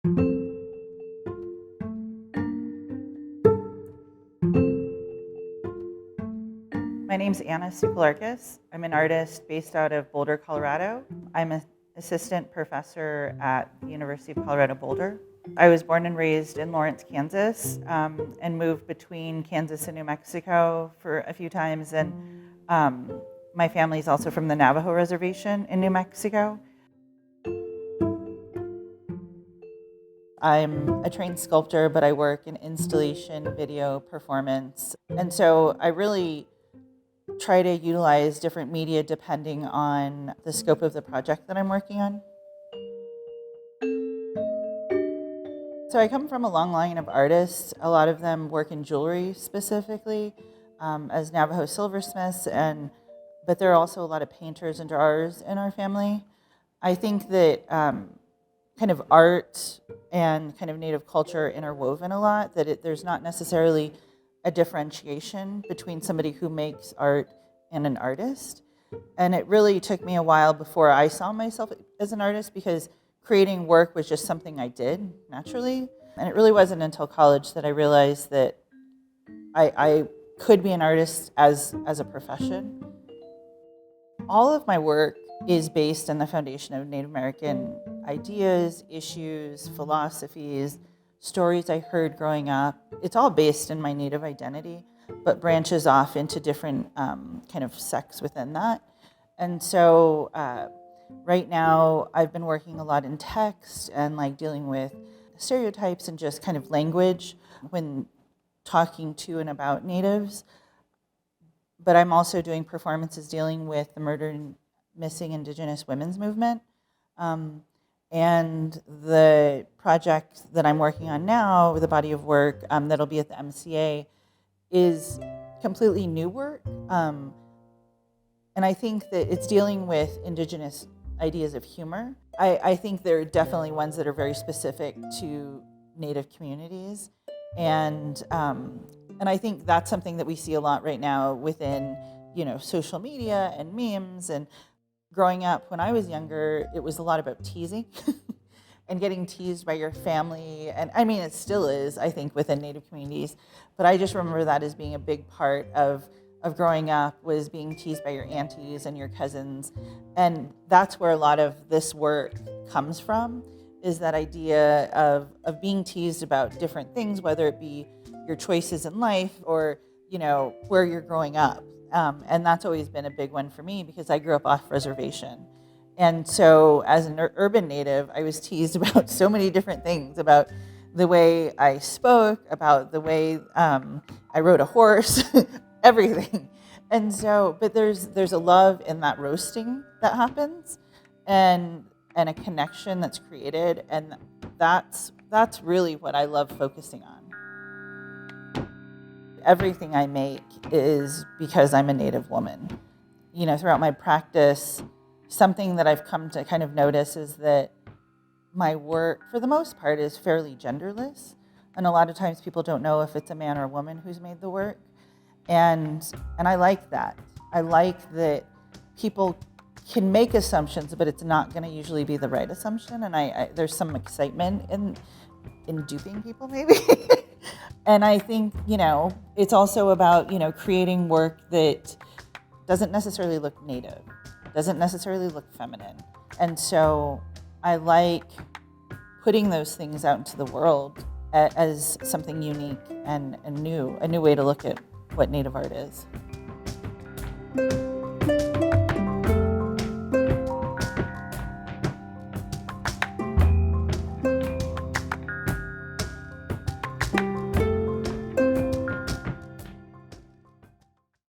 My name's Tsouhlarakis. I'm an artist based out of Boulder, Colorado. I'm an assistant professor at the University of Colorado Boulder. I was born and raised in Lawrence, Kansas, and moved between Kansas and New Mexico for a few times. And my family is also from the Navajo Reservation in New Mexico. I'm a trained sculptor, but I work in installation, video, performance. And so I really try to utilize different media depending on the scope of the project that I'm working on. So I come from a long line of artists. A lot of them work in jewelry specifically as Navajo silversmiths, but there are also a lot of painters and drawers in our family. I think that kind of art and kind of Native culture interwoven a lot, that there's not necessarily a differentiation between somebody who makes art and an artist. And it really took me a while before I saw myself as an artist, because creating work was just something I did naturally. And it really wasn't until college that I realized that I could be an artist as a profession. All of my work is based on the foundation of Native American ideas, issues, philosophies, stories I heard growing up. It's all based in my Native identity, but branches off into different kind of sects within that. And so right now I've been working a lot in text and like dealing with stereotypes and just kind of language when talking to and about Natives. But I'm also doing performances dealing with the murdered and missing Indigenous women's movement. And the project that I'm working on now, the body of work that'll be at the MCA, is completely new work. And I think that it's dealing with Indigenous ideas of humor. I think there are definitely ones that are very specific to Native communities. And I think that's something that we see a lot right now within, social media and memes. And growing up, when I was younger, it was a lot about teasing and getting teased by your family. And I mean, it still is, I think, within Native communities. But I just remember that as being a big part of growing up, was being teased by your aunties and your cousins. And that's where a lot of this work comes from, is that idea of being teased about different things, whether it be your choices in life or, where you're growing up. And that's always been a big one for me, because I grew up off reservation. And so as an urban Native, I was teased about so many different things, about the way I spoke, about the way I rode a horse, everything. And so, but there's a love in that roasting that happens, and a connection that's created. And that's really what I love focusing on. Everything I make is because I'm a Native woman. Throughout my practice, something that I've come to kind of notice is that my work, for the most part, is fairly genderless. And a lot of times people don't know if it's a man or a woman who's made the work. And I like that. I like that people can make assumptions, but it's not going to usually be the right assumption. And there's some excitement in duping people, maybe. And I think, it's also about, creating work that doesn't necessarily look Native, doesn't necessarily look feminine. And so I like putting those things out into the world as something unique and new, a new way to look at what Native art is.